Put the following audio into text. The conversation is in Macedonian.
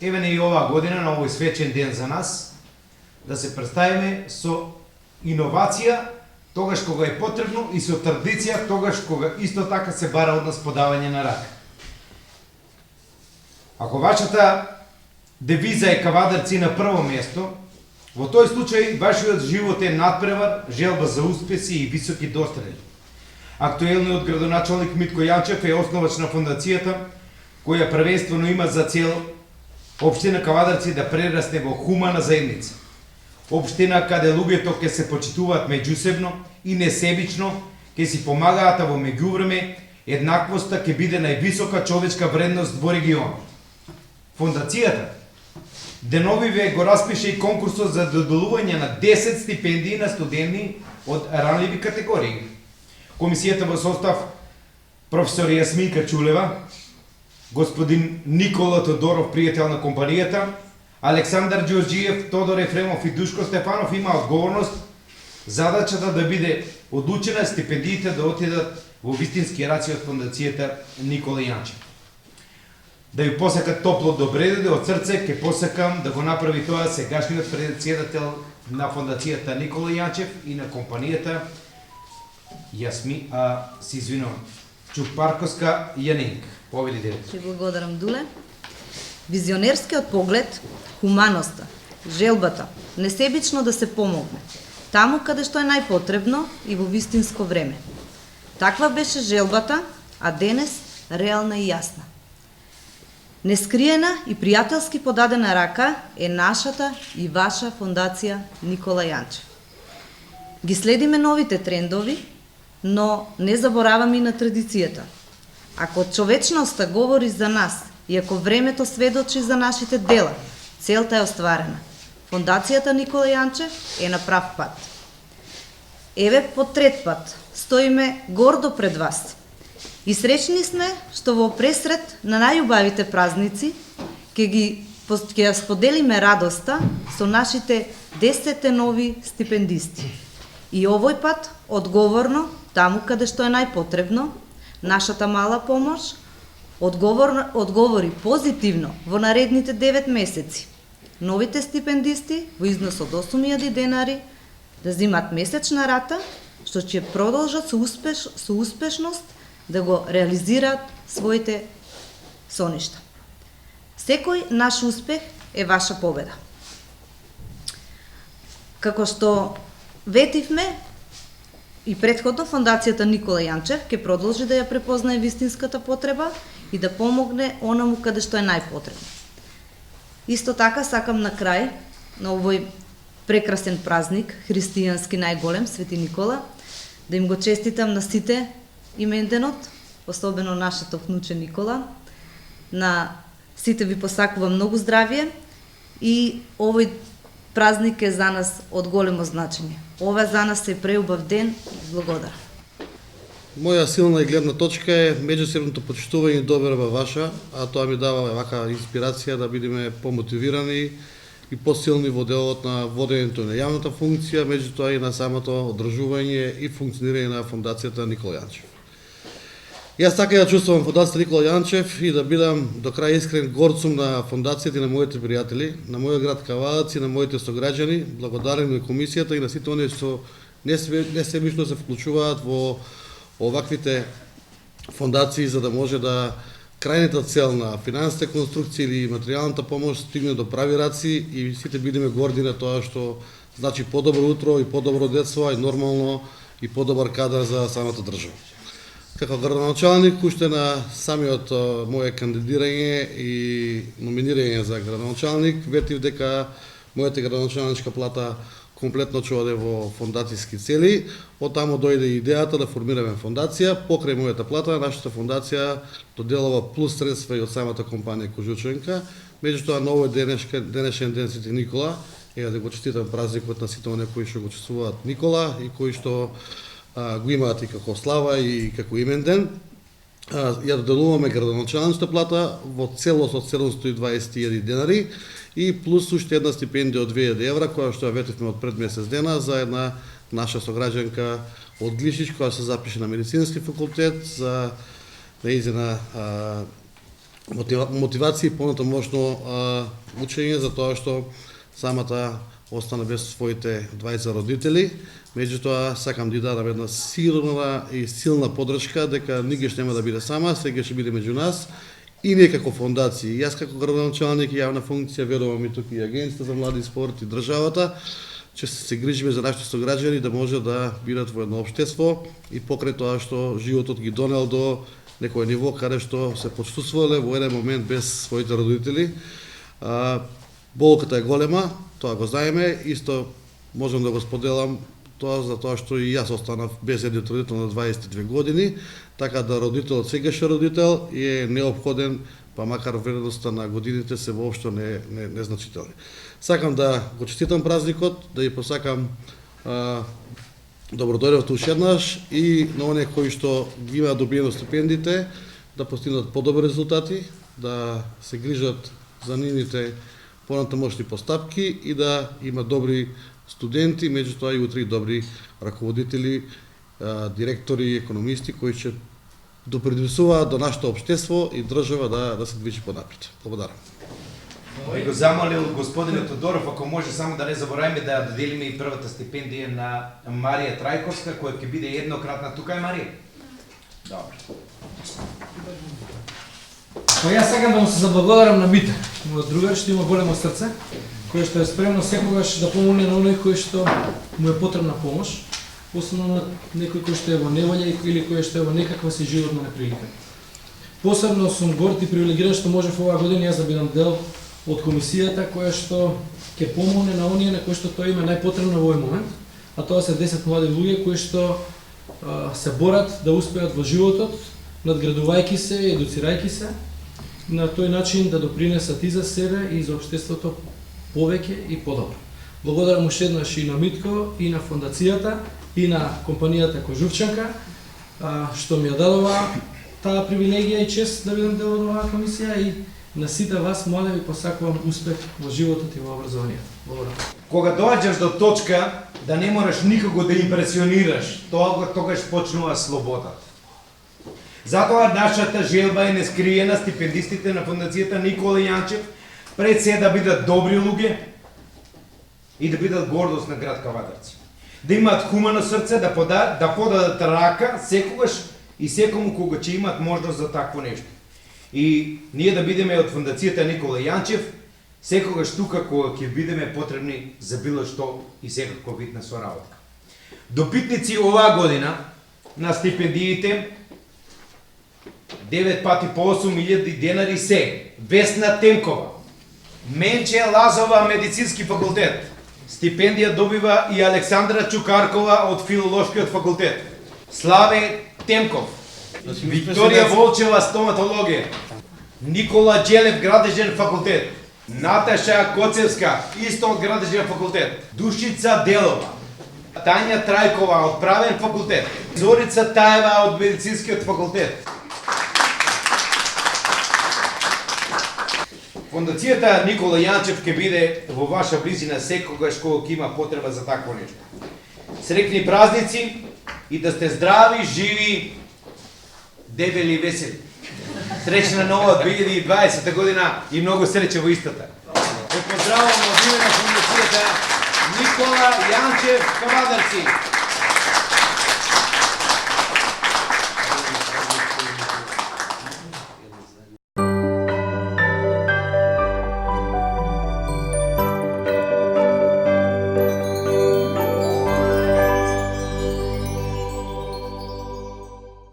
еве не и оваа година на овој свечен ден за нас да се представиме со иновација тогаш кога е потребно и со традиција тогаш кога исто така се бара од нас подавање на рака. Ако вашата девиза е кавадарци на прво место, во тој случај вашиот живот е надпревар, желба за успеси и високи дострели. Актуелниот градоначалник Митко Јанчев е основач на фондацијата, која првенствено има за цел општина Кавадарци да прерасне во хумана заедница. Општина каде луѓето ќе се почитуваат меѓусебно и несебично, ќе си помагаат, а во меѓувреме еднаквоста ќе биде највисока човечка вредност во регионот. Фондацијата деновиве го распише и конкурсот за доделување на 10 стипендии на студенти од ранливи категории. Комисијата во состав професор Јасминка Чулева, господин Никола Тодоров, пријател на компанијата, Александар Ѓорџиев, Тодор Ефремов и Душко Стефанов има одговорност задачата да биде одлучена стипендиите да отидат во вистински раци од фондацијата Никола Јанчев. Да ви посакам топло добредојде од срце, ќе посакам да го направи тоа сегашниот председател на фондацијата Никола Јанчев и на компанијата Чупарковска Јанинка. Поведи директор. Ќе благодарам, Дуле. Визионерскиот поглед, хуманоста, желбата, несебично да се помогне, таму каде што е најпотребно и во вистинско време. Таква беше желбата, а денес реална и јасна. Нескриена и пријателски подадена рака е нашата и ваша фондација Никола Јанчев. Ги следиме новите трендови, но не забораваме и на традицијата. Ако човечноста говори за нас и ако времето сведочи за нашите дела, целта е остварена. Фондацијата Никола Јанчев е на прав пат. Еве по трет пат стоиме гордо пред вас. И среќни сме што во пресред на најубавите празници ќе ја споделиме радоста со нашите 10 нови стипендисти. И овој пат одговорно, таму каде што е најпотребно, нашата мала помош одговори позитивно во наредните 9 месеци. Новите стипендисти во износ од 8.000 денари да земат месечна рата, што ќе продолжат со успешност да го реализираат своите соништа. Секој наш успех е ваша победа. Како што ветивме, и претходно фондацијата Никола Јанчев ќе продолжи да ја препознае вистинската потреба и да помогне онаму каде што е најпотребно. Исто така сакам на крај на овој прекрасен празник, христијански најголем, Свети Никола, да им го честитам на сите именденот, особено нашето внуче Никола. На сите ви посакувам многу здравје и овој празник е за нас од големо значење. Ова за нас е преубав ден. Благодарам. Моја силна и гледна точка е меѓусебното почитување и доверба ваша, а тоа ми дава вака инспирација да бидеме помотивирани и посилни во делот на водењето на јавната функција, меѓутоа и на самото одржување и функционирање на фондацијата Никола Јанчев. Јас така ја чувствувам фондацијата Никола Јанчев и да бидам до крај искрен горцум на фондацијата и на моите пријатели, на мојот град Кавадарци и на моите сограѓани, благодарен на комисијата и на сите оние што несебично се вклучуваат во оваквите фондации за да може да крајната цел на финансите конструкција или материјалната помош стигне до прави раци и сите бидеме горди на тоа што значи подобро утро и подобро детство, и нормално и подобар кадар за самата држава. Како градоначалник, уште на самиот моје кандидирање и номинирање за градоначалник, ветив дека мојата градоначалничка плата комплетно ќе оде во фондацијски цели. Од таму дојде идејата да формираме фондација. Покрај мојата плата, нашата фондација доделува плюс средства и од самата компанија Кожученка. Меѓутоа, на овој денешен ден Свети Никола, да го честитам празникот на сите оние кои што го чествуваат Никола и кои што го имаат и како слава и како имен ден. Ја доделуваме градоначалничната плата во целост од 720.000 денари и плюс уште една стипендија од 2.000 евра, која што ја ветивме од пред месец дена за една наша сограѓанка од Глишич, која се запише на медицински факултет за неизина мотивација и понатамошно учење за тоа што самата остана без своите двајца родители. Меѓутоа, сакам да дадам една сигурна и силна поддршка дека нигаш нема да биде сама, сега ќе биде меѓу нас и ние како фондација. Јас како градоначалник и јавна функција верувам и тука и Агенцията за млади спорт и државата, че се грижиме за нашите сограѓани да може да бидат во едно општество и покрај тоа што животот ги донел до некој ниво каде што се почувствувале во еден момент без своите родители. Болката е голема, тоа го знаеме, исто можам да го споделам тоа за тоа што и јас останав без еден родител на 22 години, така да родителот сегаш е родител и е неопходен, па макар вредноста на годините се воопшто незначителни. Сакам да го честитам празникот, да ја посакам добродојдовте уште еднаш и на оние кои што ги имаат добиено стипендиите да постигнат подобри резултати, да се грижат за нивните понатамошни постапки и да има добри студенти, меѓутоа и утре и добри раководители, директори, економисти кои ќе допринесуваат до нашето општество и држава да се движи понапред. Благодарам. Би го замолил господинот Тодоров, ако може само да не забораваме да доделиме и првата стипендија на Марија Трајковска, која ќе биде еднократна. Тука е Марија? Добро. Па јас сакам да му се заблагодарам на Мите, мојот другар што има големо срце, кој што е спремно секогаш да помогне на оној кој што му е потребна помош, особено на некој кој што е во неволја или кој што е во некаква си животна неприлика. Посебно сум горд и привилегиран што можев оваа година јас да бидам дел од комисијата која што ќе помогне на оние на кои што тоа има најпотребно во овој момент, а тоа се 10 млади луѓе кои што се борат да успеат во животот, надградувајќи се и едуцирајќи се, на тој начин да допринесат и за себе и за општеството повеќе и подобро. Благодарам уште еднаш и на Митко, и на фондацијата, и на компанијата Кожувчанка, што ми ја дадова таа привилегија и чест да бидам дел од оваа комисија и на сите вас, млади, ви посакувам успех во животот и во образованието. Благодарам. Кога доаѓаш до точка да не мораш никого да импресионираш, тогаш почнува слободата. Затоа нашата желба е нескриена, стипендистите на фондацијата Никола Јанчев пред се да бидат добри луѓе и да бидат гордост на град Кавадарци. Да имаат хумано срце, да подадат рака секогаш и секому кога ќе имаат можност за такво нешто. И ние да бидеме од фондацијата Никола Јанчев секогаш тука кога ќе бидеме потребни за било што и секако вид на соработка. Допитници оваа година на стипендиите 9 пати по 8.000 денари се Весна Темкова, Менче Лазова, медицински факултет. Стипендија добива и Александра Чукаркова од филолошкиот факултет. Славе Темков, Викторија Волчева, стоматологија. Никола Джелев, градежен факултет. Наташа Коцевска, исто од градежен факултет. Душица Делова, Тања Трајкова од правен факултет. Зорица Таева од медицинскиот факултет. Фондацијата Никола Јанчев ќе биде во ваша близина секогаш кога ќе има потреба за такво нешто. Среќни празници и да сте здрави, живи, дебели и весели. Среќна нова 2020 година и многу среќа во истата. Ве поздравувам од име на фондацијата Никола Јанчев Кавадарци.